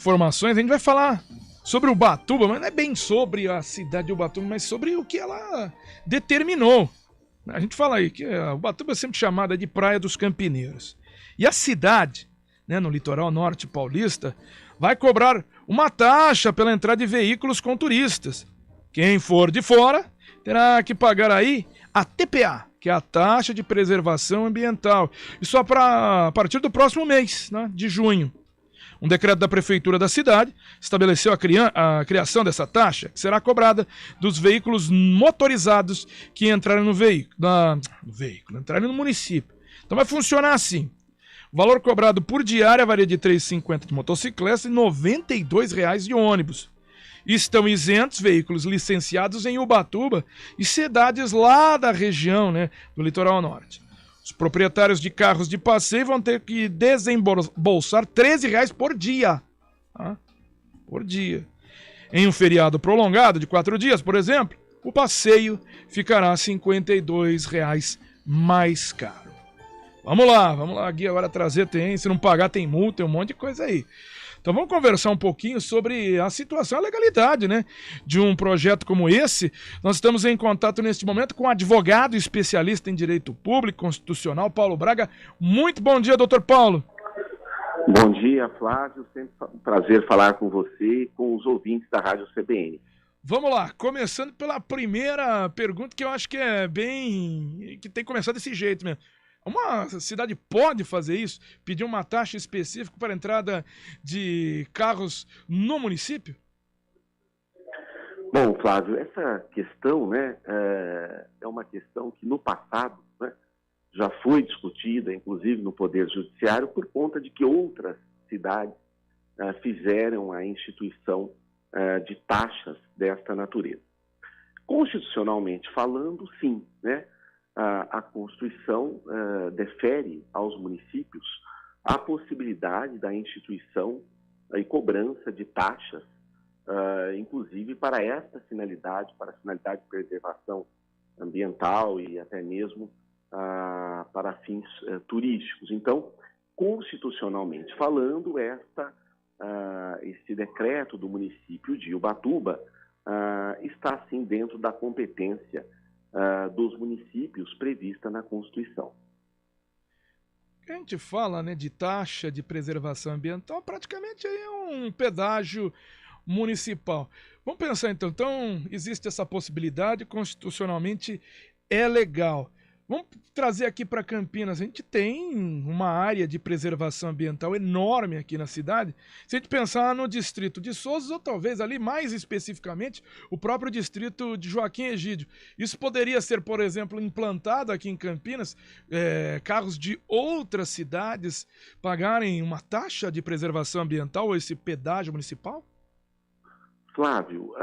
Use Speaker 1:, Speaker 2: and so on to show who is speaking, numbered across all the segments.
Speaker 1: Informações, a gente vai falar sobre Ubatuba, mas não é bem sobre a cidade de Ubatuba, mas sobre o que ela determinou. A gente fala aí que Ubatuba é sempre chamada de Praia dos Campineiros. E a cidade, né, no litoral norte paulista, vai cobrar uma taxa pela entrada de veículos com turistas. Quem for de fora terá que pagar aí a TPA, que é a taxa de preservação ambiental. E só para a partir do próximo mês, né, de junho. Um decreto da prefeitura da cidade estabeleceu a criação dessa taxa, que será cobrada dos veículos motorizados que entrarem entrarem no município. Então vai funcionar assim. O valor cobrado por diária varia de R$ 3,50 de motocicleta e R$ 92,00 de ônibus. Estão isentos veículos licenciados em Ubatuba e cidades lá da região, né, do litoral norte. Os proprietários de carros de passeio vão ter que desembolsar R$ 13,00 por dia. Tá? Por dia. Em um feriado prolongado de 4 dias, por exemplo, o passeio ficará R$ 52,00 mais caro. Vamos lá, Gui, agora trazer se não pagar tem multa, tem um monte de coisa aí. Então vamos conversar um pouquinho sobre a situação, a legalidade, né, de um projeto como esse. Nós estamos em contato neste momento com um advogado especialista em direito público constitucional, Paulo Braga. Muito bom dia, doutor Paulo.
Speaker 2: Bom dia, Flávio. Sempre um prazer falar com você e com os ouvintes da Rádio CBN.
Speaker 1: Vamos lá, começando pela primeira pergunta, que eu acho que que tem que começar desse jeito mesmo. Uma cidade pode fazer isso? Pedir uma taxa específica para a entrada de carros no município?
Speaker 2: Bom, Flávio, essa questão, né, é uma questão que no passado, né, já foi discutida, inclusive no Poder Judiciário, por conta de que outras cidades fizeram a instituição de taxas desta natureza. Constitucionalmente falando, sim, né? A Constituição defere aos municípios a possibilidade da instituição e cobrança de taxas, inclusive para esta finalidade, para a finalidade de preservação ambiental e até mesmo para fins turísticos. Então, constitucionalmente falando, esse decreto do município de Ubatuba está, sim, dentro da competência dos municípios prevista na Constituição.
Speaker 1: A gente fala, né, de taxa de preservação ambiental, praticamente aí é um pedágio municipal. Vamos pensar então existe essa possibilidade, constitucionalmente é legal. Vamos trazer aqui para Campinas, a gente tem uma área de preservação ambiental enorme aqui na cidade. Se a gente pensar no distrito de Souza, ou talvez ali mais especificamente, o próprio distrito de Joaquim Egídio. Isso poderia ser, por exemplo, implantado aqui em Campinas, carros de outras cidades pagarem uma taxa de preservação ambiental ou esse pedágio municipal?
Speaker 2: Flávio,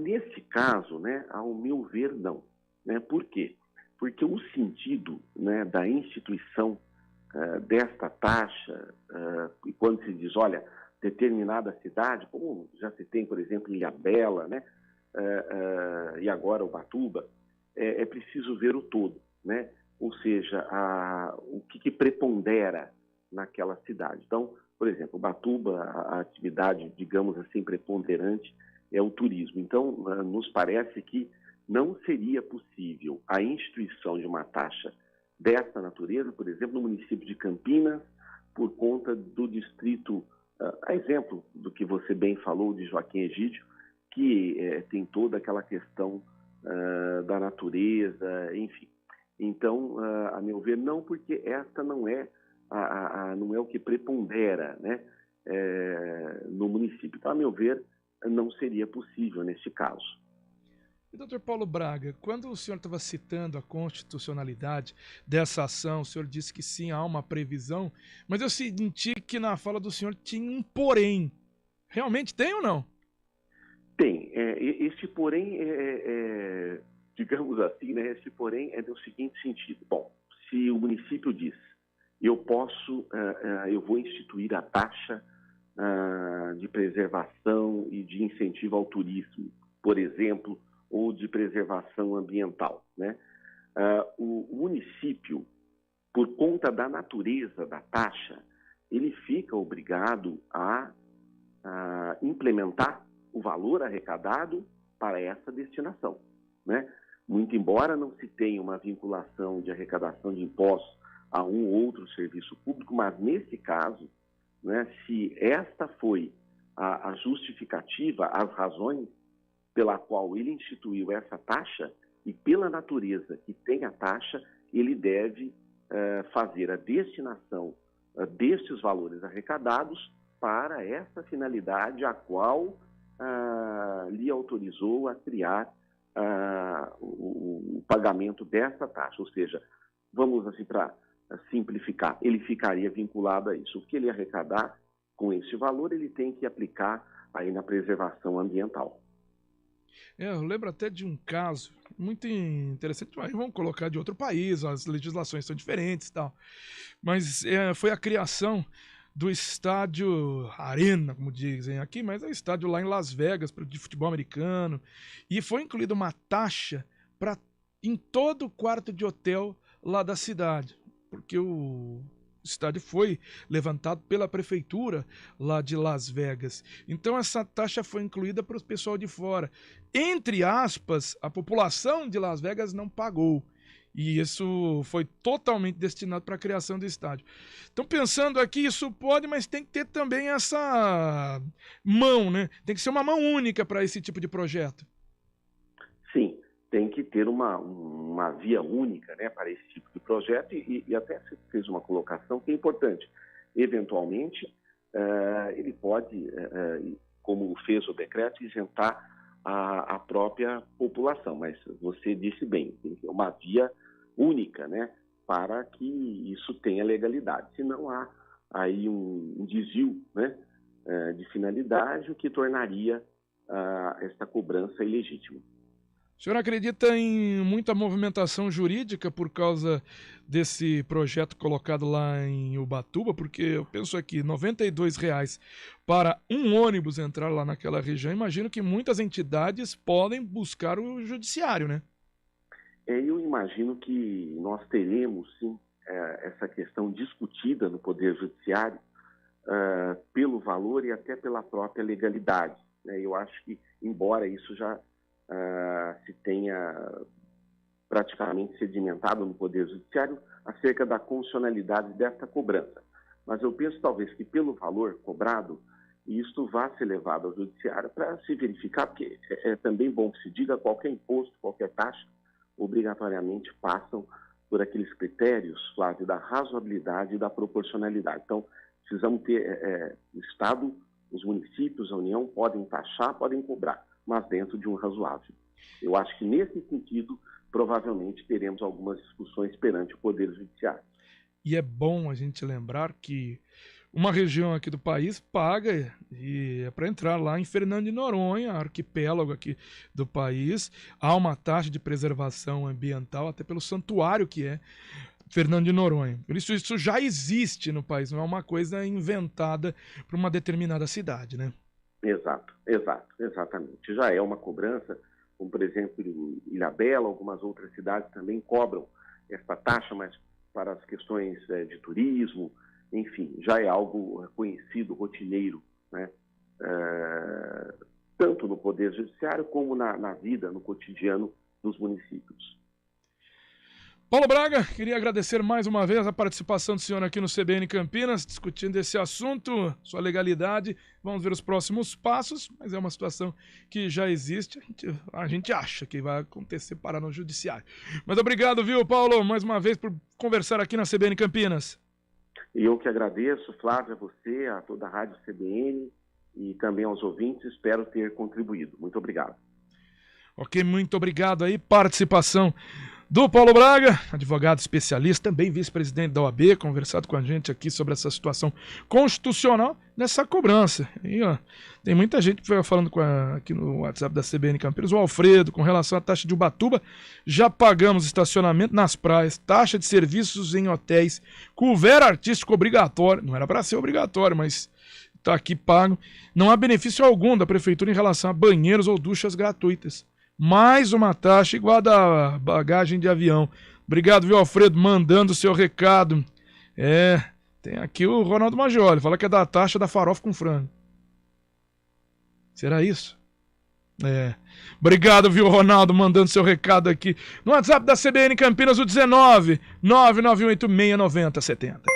Speaker 2: nesse caso, né, ao meu ver, não. Né? Por quê? Porque o sentido, né, da instituição desta taxa, e quando se diz, olha, determinada cidade, como já se tem, por exemplo, Ilhabela, né, e agora Ubatuba, é preciso ver o todo, né? Ou seja, o que prepondera naquela cidade. Então, por exemplo, Ubatuba, a atividade, digamos assim, preponderante é o turismo. Então, nos parece que não seria possível a instituição de uma taxa dessa natureza, por exemplo, no município de Campinas, por conta do distrito, a exemplo do que você bem falou de Joaquim Egídio, que tem toda aquela questão da natureza, enfim. Então, a meu ver, não, porque esta não é, não é o que prepondera, né, no município. Então, a meu ver, não seria possível neste caso.
Speaker 1: E, doutor Paulo Braga, quando o senhor estava citando a constitucionalidade dessa ação, o senhor disse que sim, há uma previsão, mas eu senti que na fala do senhor tinha um porém. Realmente tem ou não?
Speaker 2: Tem. Este porém, digamos assim, né, este porém é no seguinte sentido. Bom, se o município diz, eu vou instituir a taxa de preservação e de incentivo ao turismo, por exemplo, ou de preservação ambiental, né? O município, por conta da natureza da taxa, ele fica obrigado a implementar o valor arrecadado para essa destinação, né? Muito embora não se tenha uma vinculação de arrecadação de impostos a um ou outro serviço público, mas nesse caso, né, se esta foi a justificativa, as razões pela qual ele instituiu essa taxa, e pela natureza que tem a taxa, ele deve fazer a destinação destes valores arrecadados para essa finalidade a qual lhe autorizou a criar o pagamento dessa taxa. Ou seja, vamos assim para simplificar, ele ficaria vinculado a isso. O que ele arrecadar com esse valor, ele tem que aplicar aí na preservação ambiental.
Speaker 1: Eu lembro até de um caso muito interessante, mas vamos colocar de outro país, as legislações são diferentes e tal, mas foi a criação do estádio Arena, como dizem aqui, mas é o estádio lá em Las Vegas, de futebol americano, e foi incluída uma taxa em todo o quarto de hotel lá da cidade, porque o estádio foi levantado pela prefeitura lá de Las Vegas. Então essa taxa foi incluída para o pessoal de fora. Entre aspas, a população de Las Vegas não pagou. E isso foi totalmente destinado para a criação do estádio. Então, pensando aqui, isso pode, mas tem que ter também essa mão, né? Tem que ser uma mão única para esse tipo de projeto.
Speaker 2: Sim, tem que ter uma via única, né, para esse tipo de projeto. E até você fez uma colocação que é importante. Eventualmente, ele pode, como fez o decreto, isentar a própria população. Mas você disse bem, tem que ter uma via única, né, para que isso tenha legalidade. Senão há aí um desvio, né, de finalidade, o que tornaria esta cobrança ilegítima.
Speaker 1: O senhor acredita em muita movimentação jurídica por causa desse projeto colocado lá em Ubatuba? Porque eu penso aqui, R$ 92,00 para um ônibus entrar lá naquela região, imagino que muitas entidades podem buscar o judiciário, né?
Speaker 2: Eu imagino que nós teremos, sim, essa questão discutida no Poder Judiciário pelo valor e até pela própria legalidade, né? Eu acho que, embora isso já se tenha praticamente sedimentado no Poder Judiciário acerca da constitucionalidade desta cobrança. Mas eu penso talvez que pelo valor cobrado, isto vá ser levado ao Judiciário para se verificar, porque é também bom que se diga, qualquer imposto, qualquer taxa, obrigatoriamente passam por aqueles critérios, Flávio, da razoabilidade e da proporcionalidade. Então, precisamos ter o Estado, os municípios, a União podem taxar, podem cobrar, mas dentro de um razoável. Eu acho que, nesse sentido, provavelmente teremos algumas discussões perante o Poder Judiciário.
Speaker 1: E é bom a gente lembrar que uma região aqui do país paga, e é para entrar lá em Fernando de Noronha, arquipélago aqui do país, há uma taxa de preservação ambiental, até pelo santuário que é Fernando de Noronha. Por isso já existe no país, não é uma coisa inventada para uma determinada cidade, né?
Speaker 2: Exatamente. Já é uma cobrança, como por exemplo Ilhabela, algumas outras cidades também cobram esta taxa, mas para as questões de turismo, enfim, já é algo conhecido, rotineiro, né? Tanto no Poder Judiciário como na vida, no cotidiano dos municípios.
Speaker 1: Paulo Braga, queria agradecer mais uma vez a participação do senhor aqui no CBN Campinas, discutindo esse assunto, sua legalidade. Vamos ver os próximos passos, mas é uma situação que já existe, a gente acha que vai acontecer, parar no judiciário. Mas obrigado, viu, Paulo, mais uma vez por conversar aqui na CBN Campinas.
Speaker 2: Eu que agradeço, Flávio, a você, a toda a Rádio CBN e também aos ouvintes, espero ter contribuído. Muito obrigado.
Speaker 1: Ok, muito obrigado aí, participação do Paulo Braga, advogado especialista, também vice-presidente da OAB, conversado com a gente aqui sobre essa situação constitucional nessa cobrança. E, ó, tem muita gente que foi falando aqui no WhatsApp da CBN Campinas, o Alfredo, com relação à taxa de Ubatuba, já pagamos estacionamento nas praias, taxa de serviços em hotéis, couvert artístico obrigatório, não era para ser obrigatório, mas está aqui pago, não há benefício algum da prefeitura em relação a banheiros ou duchas gratuitas. Mais uma taxa igual a da bagagem de avião. Obrigado, viu, Alfredo, mandando o seu recado. Tem aqui o Ronaldo Majoli, fala que é da taxa da farofa com frango. Será isso? Obrigado, viu, Ronaldo, mandando seu recado aqui no WhatsApp da CBN Campinas, o 19 991869070.